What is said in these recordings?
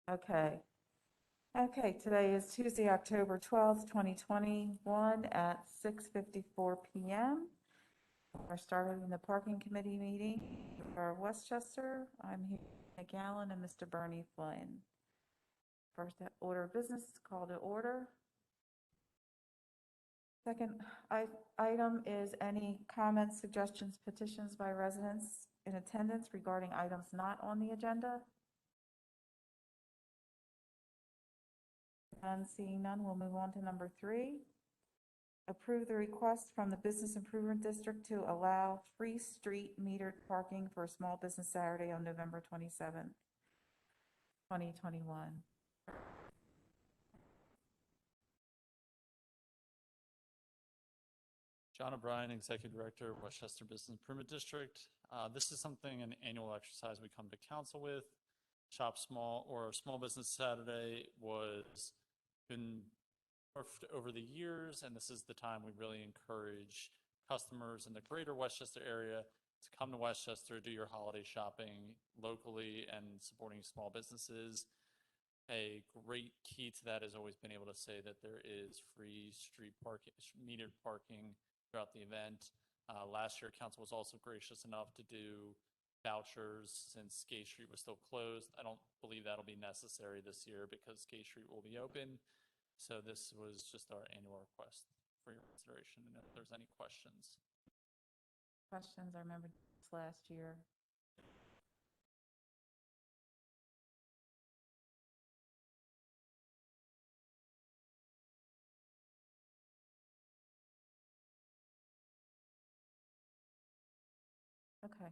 Okay. Okay, today is Tuesday, October 12th, 2021 at 6:54 PM. We're starting the parking committee meeting for Westchester. I'm here, Nick Allen and Mr. Bernie Flynn. First order of business is call to order. Second item is any comments, suggestions, petitions by residents in attendance regarding items not on the agenda. None, seeing none, we'll move on to number 3. Approve the request from the Business Improvement District to allow free street metered parking for a small business Saturday on November 27th, 2021. John O'Brien, Executive Director, Westchester Business Improvement District. This is something, an annual exercise we come to council with. Shop Small or Small Business Saturday was been morphed over the years, and this is the time we really encourage customers in the greater Westchester area to come to Westchester, do your holiday shopping locally and supporting small businesses. A great key to that has always been able to say that there is free street parking, metered parking throughout the event. Last year, council was also gracious enough to do vouchers since Gay Street was still closed. I don't believe that'll be necessary this year because Gay Street will be open. So this was just our annual request for your consideration, and if there's any questions. Questions? I remember this last year. Okay.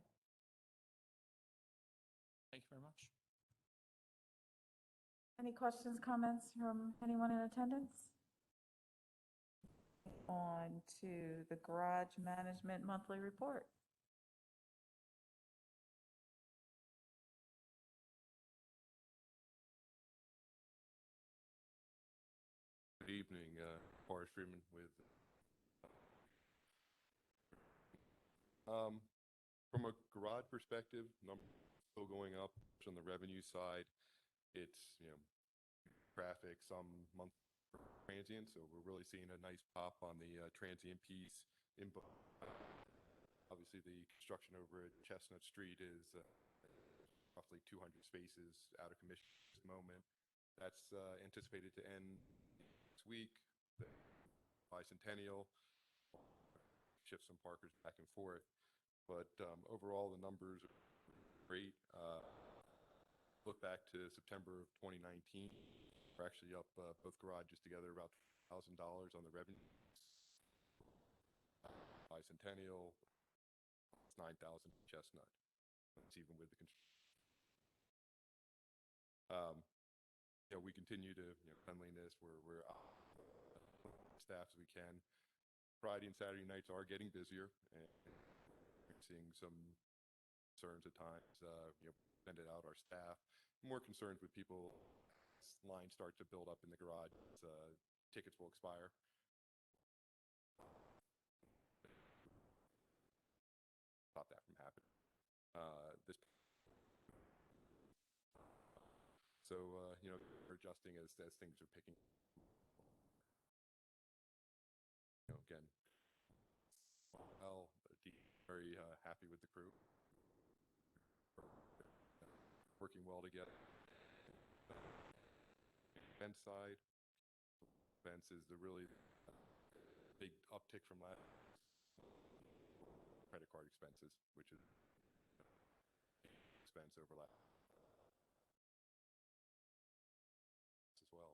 Thank you very much. Any questions, comments from anyone in attendance? On to the garage management monthly report. Good evening, Forrest Freeman with. From a garage perspective, numbers still going up on the revenue side. It's traffic, some month transient, so we're really seeing a nice pop on the transient piece. Obviously, the construction over at Chestnut Street is roughly 200 spaces out of commission at this moment. That's anticipated to end next week. The bicentennial shift some parkers back and forth, but overall the numbers are great. Look back to September of 2019, we're actually up both garages together about $1,000 on the revenue. Bicentennial, it's 9,000 Chestnut. It's even with the we continue to cleanliness. We're staff as we can. Friday and Saturday nights are getting busier, and we're seeing some concerns at times. Send it out our staff. More concerns with people. Lines start to build up in the garage. Tickets will expire. Stop that from happening. We're adjusting as things are picking. Again, well, very happy with the crew. Working well together. Event side, events is the really big uptick from last credit card expenses, which is expense overlap as well.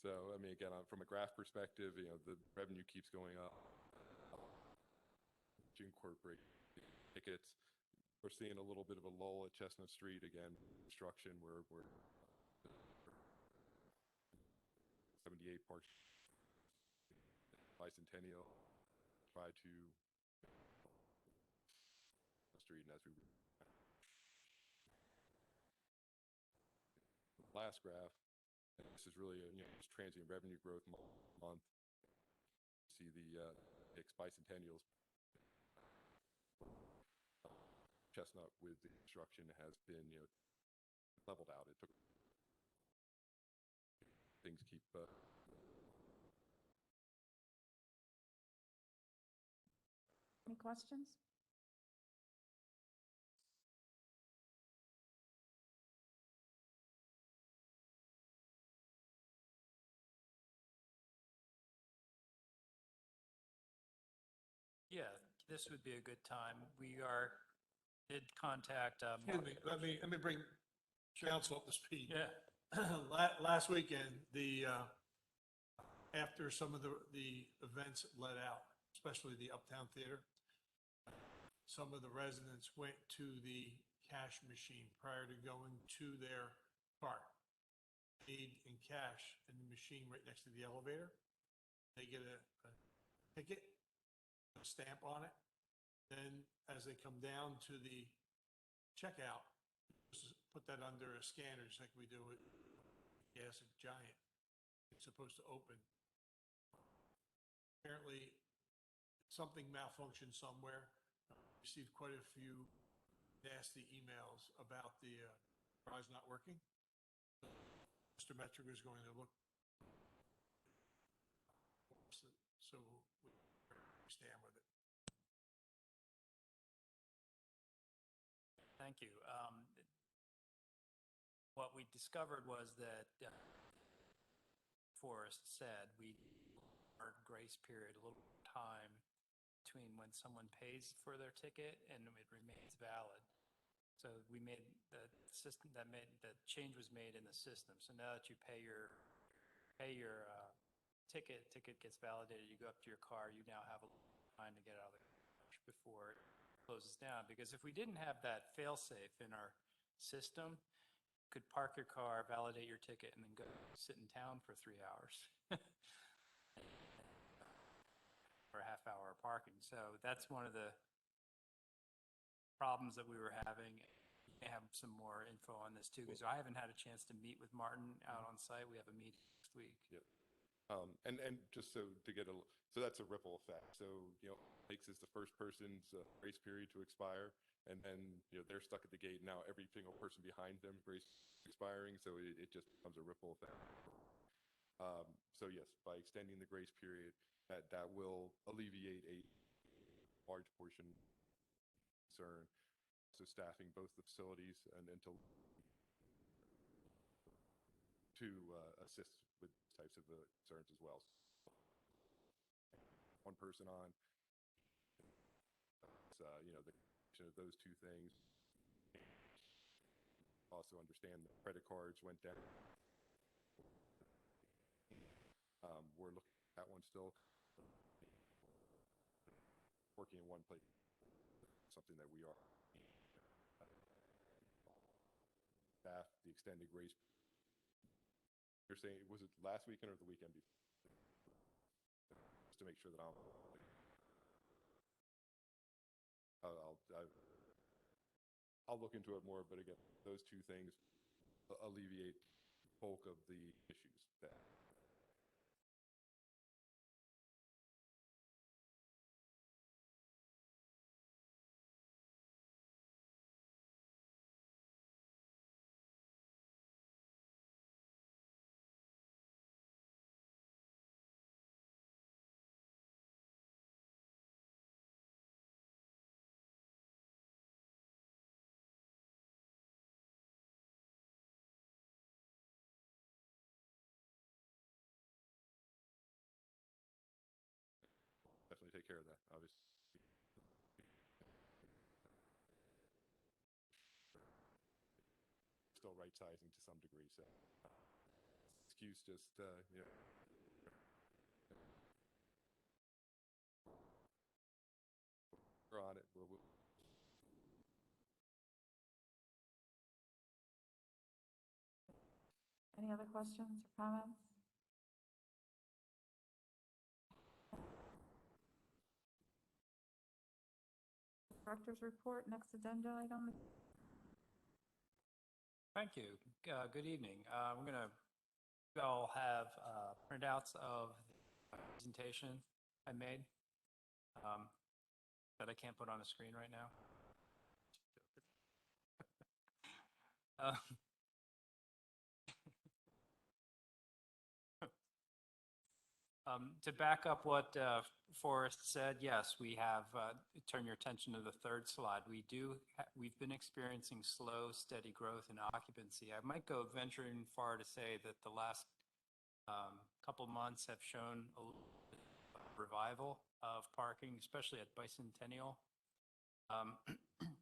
So I mean, again, from a graph perspective, the revenue keeps going up. To incorporate tickets. We're seeing a little bit of a lull at Chestnut Street. Again, construction, we're 78 parks. Bicentennial, try to street, and as we last graph, and this is really just transient revenue growth month. See the bicentennials. Chestnut with the construction has been, leveled out. It took things keep Any questions? Yeah, this would be a good time. Did contact, Excuse me, let me bring council up to speed. yeah, Last weekend, after some of the events let out, especially the Uptown Theater, some of the residents went to the cash machine prior to going to their car. Paid in cash in the machine right next to the elevator. They get a ticket, a stamp on it. Then as they come down to the checkout, just put that under a scanner, just like we do with Gas at Giant. It's supposed to open. Apparently, something malfunctioned somewhere. Received quite a few nasty emails about the garage not working. Mr. Metric is going to look. So we stand with it. thank you. What we discovered was that, Forrest said, our grace period, a little time between when someone pays for their ticket and it remains valid. So we made the system the change was made in the system. So now that you pay your ticket gets validated, you go up to your car, you now have a little time to get out of the garage before it closes down. Because if we didn't have that fail-safe in our system, you could park your car, validate your ticket, and then go sit in town for 3 hours. For a half hour of parking. So that's one of the problems that we were having. You may have some more info on this too, because I haven't had a chance to meet with Martin out on site. We have a meeting next week. Yep. And just so to get so that's a ripple effect. So, makes is the first person's grace period to expire, and then, they're stuck at the gate. Now every single person behind them grace expiring. So it just becomes a ripple effect. So yes, by extending the grace period, that will alleviate a large portion concern. So staffing both the facilities and to assist with types of concerns as well. One person on, the connection of those two things. Also understand that credit cards went down. We're looking at one still. Working in one place, something that we are. Staff, the extended grace. You're saying, was it last weekend or the weekend before? Just to make sure that I'll look into it more, but again, those two things alleviate the bulk of the issues that. Definitely take care of that, obviously. Still right sizing to some degree, so excuse just we're on it. Any other questions or comments? Director's report, next agenda item. Thank you. Good evening. We're going to all have printouts of the presentation I made that I can't put on a screen right now. Uh, To back up what Forrest said, yes, we have, turn your attention to the third slide. We've been experiencing slow, steady growth in occupancy. I might go venturing far to say that the last couple months have shown a little bit of revival of parking, especially at Bicentennial.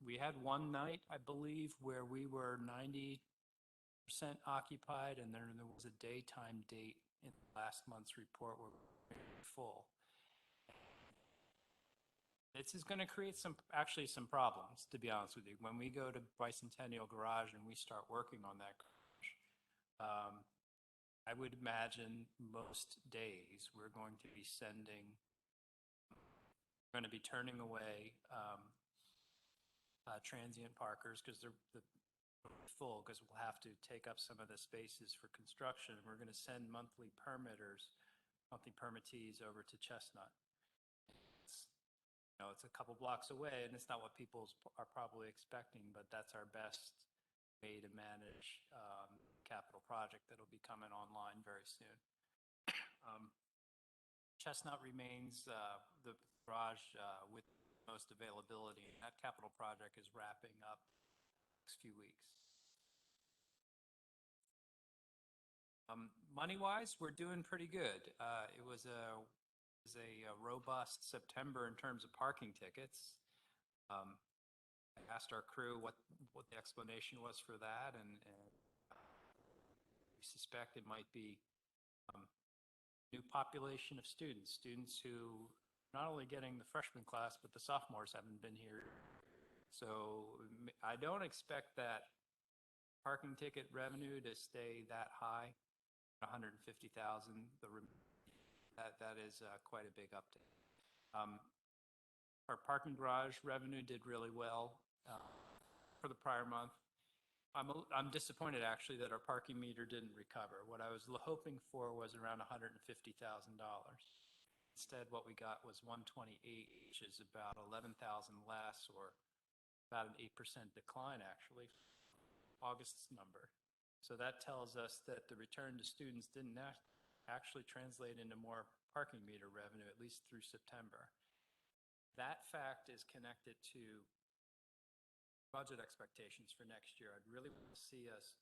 We had one night, I believe, where we were 90% occupied, and then there was a daytime date in last month's report where we were very full. This is going to create actually some problems, to be honest with you. When we go to Bicentennial Garage and we start working on that garage, I would imagine most days we're going to be turning away transient parkers because they're full, because we'll have to take up some of the spaces for construction. We're going to send monthly permittees over to Chestnut. It's a couple blocks away, and it's not what people are probably expecting, but that's our best way to manage capital project that'll be coming online very soon. Chestnut remains the garage with most availability, and that capital project is wrapping up next few weeks. Money-wise, we're doing pretty good. It was a robust September in terms of parking tickets. I asked our crew what the explanation was for that, and we suspect it might be new population of students who not only getting the freshman class, but the sophomores haven't been here. So I don't expect that parking ticket revenue to stay that high, 150,000. That is quite a big uptick. Our parking garage revenue did really well for the prior month. I'm disappointed actually that our parking meter didn't recover. What I was hoping for was around $150,000. Instead, what we got was 128, which is about 11,000 less, or about an 8% decline actually, August's number. So that tells us that the return to students didn't actually translate into more parking meter revenue, at least through September. That fact is connected to budget expectations for next year. I'd really want to see us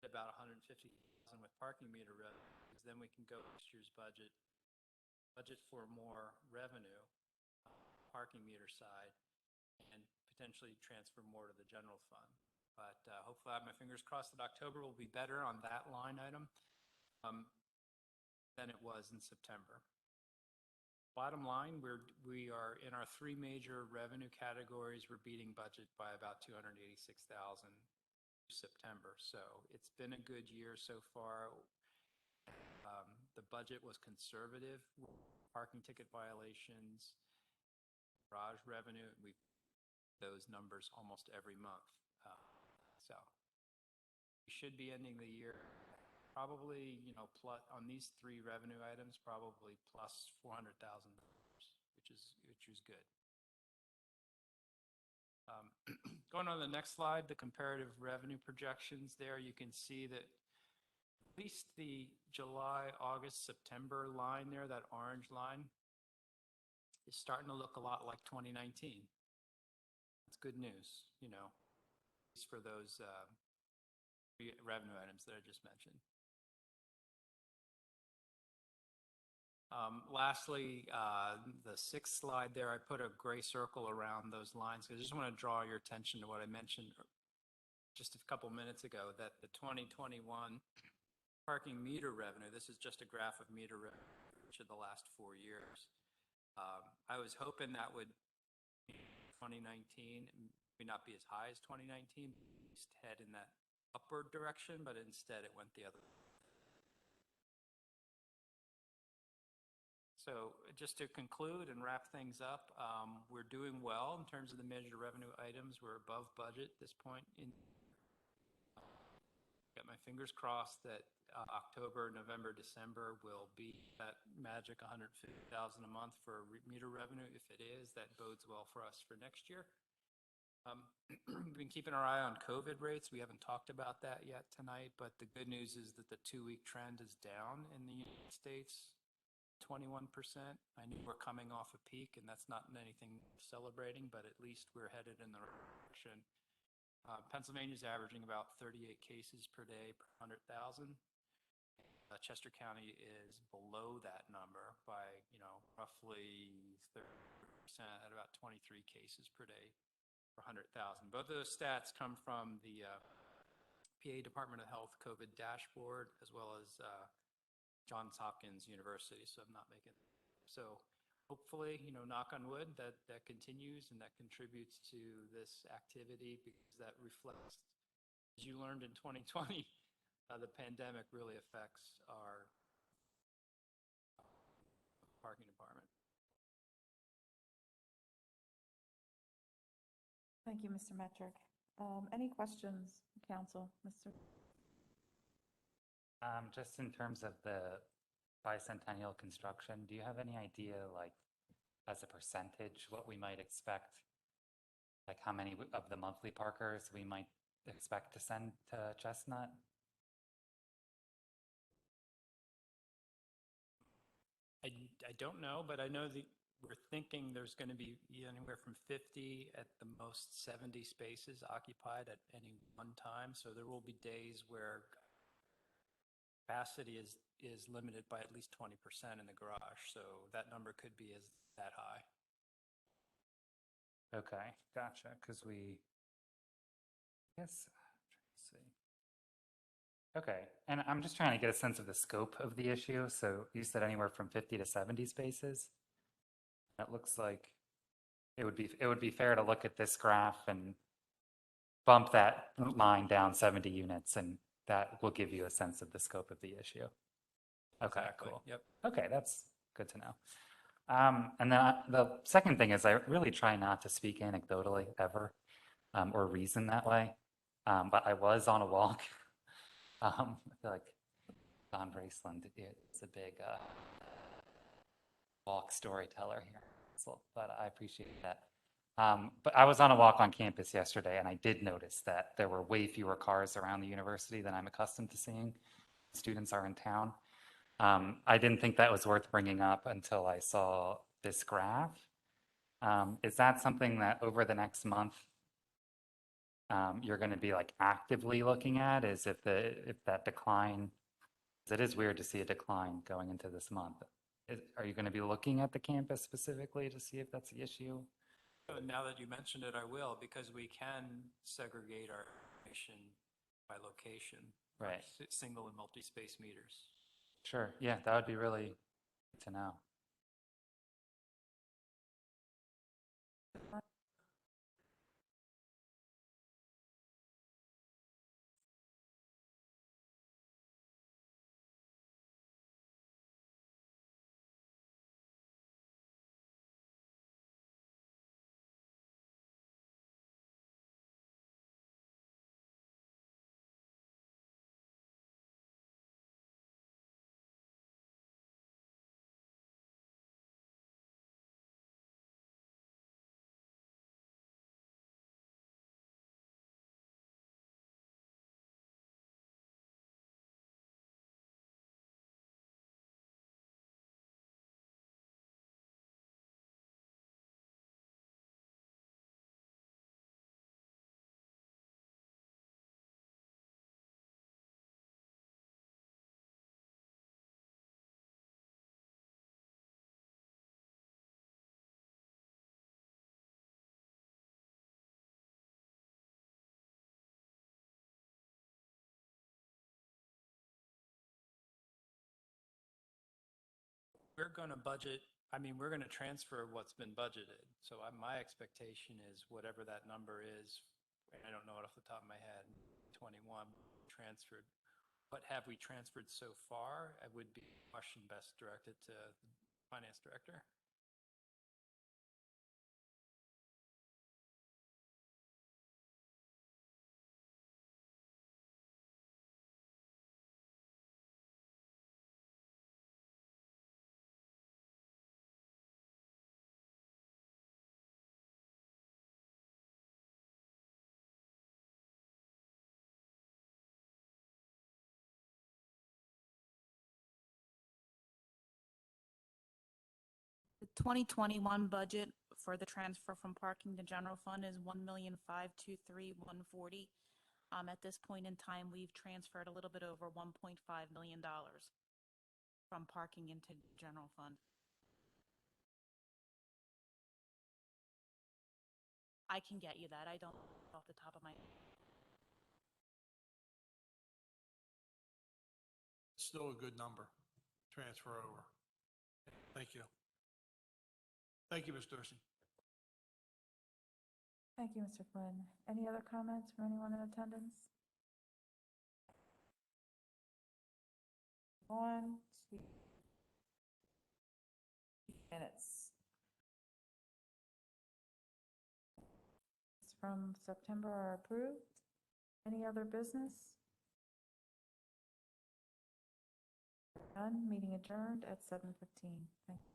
at about 150,000 with parking meter revenue, because then we can go next year's budget for more revenue, parking meter side, and potentially transfer more to the general fund. But hopefully I have my fingers crossed that October will be better on that line item than it was in September. Bottom line, we are in our three major revenue categories. We're beating budget by about $286,000 September. So it's been a good year so far. The budget was conservative. Parking ticket violations, garage revenue, we those numbers almost every month. So we should be ending the year probably, plus on these three revenue items, probably plus $400,000, which is good. Going on to the next slide, the comparative revenue projections. There you can see that at least the July, August, September line there, that orange line, is starting to look a lot like 2019. That's good news, at least for those revenue items that I just mentioned. Lastly, the sixth slide there, I put a gray circle around those lines because I just want to draw your attention to what I mentioned just a couple minutes ago, that the 2021 parking meter revenue, this is just a graph of meter revenue for each of the last 4 years. I was hoping that would, 2019, may not be as high as 2019, but at least head in that upward direction, but instead it went the other way. So just to conclude and wrap things up, we're doing well in terms of the measured revenue items. We're above budget at this point. Got my fingers crossed that October, November, December will be that magic $150,000 a month for meter revenue. If it is, that bodes well for us for next year. We've been keeping our eye on COVID rates. We haven't talked about that yet tonight, but the good news is that the 2-week trend is down in the United States, 21%. I knew we're coming off a peak, and that's not anything celebrating, but at least we're headed in the right direction. Pennsylvania's averaging about 38 cases per day per 100,000. Chester County is below that number by, roughly 30% at about 23 cases per day per 100,000. Both of those stats come from the PA Department of Health COVID dashboard, as well as Johns Hopkins University. So I'm not making, so hopefully, knock on wood, that continues and that contributes to this activity, because that reflects, as you learned in 2020, the pandemic really affects our parking department. Thank you, Mr. Metrick. Any questions, council? Mr. Just in terms of the bicentennial construction, do you have any idea, like, as a percentage, what we might expect? Like, how many of the monthly parkers we might expect to send to Chestnut? I don't know, but I know that we're thinking there's going to be anywhere from 50 at the most 70 spaces occupied at any one time. So there will be days where capacity is limited by at least 20% in the garage. So that number could be that high. Okay, gotcha. Because I guess, let's see. Okay, and I'm just trying to get a sense of the scope of the issue. So you said anywhere from 50 to 70 spaces. It looks like it would be fair to look at this graph and bump that line down 70 units, and that will give you a sense of the scope of the issue. Okay, Exactly. cool. Yep. Okay, that's good to know. And then the second thing is I really try not to speak anecdotally ever, or reason that way. But I was on a walk. I feel like Don Braceland is a big walk storyteller here, but I appreciate that. But I was on a walk on campus yesterday, and I did notice that there were way fewer cars around the university than I'm accustomed to seeing. Students are in town. I didn't think that was worth bringing up until I saw this graph. Is that something that over the next month you're going to be like actively looking at? Is if that decline, 'cause it is weird to see a decline going into this month. Are you going to be looking at the campus specifically to see if that's the issue? Now that you mentioned it, I will, because we can segregate our information by location, Right. Single and multi-space meters. Sure. Yeah, that would be really good to know. We're going to budget, we're going to transfer what's been budgeted. So my expectation is whatever that number is, and I don't know it off the top of my head, 21 transferred. What have we transferred so far? It would be a question best directed to the finance director. 2021 budget for the transfer from parking to general fund is 1,523,140. At this point in time, we've transferred a little bit over $1.5 million from parking into general fund. I can get you that. I don't off the top of my head. Still a good number, transfer over. Thank you. Thank you, Ms. Dorsey. Thank you, Mr. Flynn. Any other comments from anyone in attendance? 1, 2 minutes. From September are approved. Any other business? None. Meeting adjourned at 7:15. Thank you.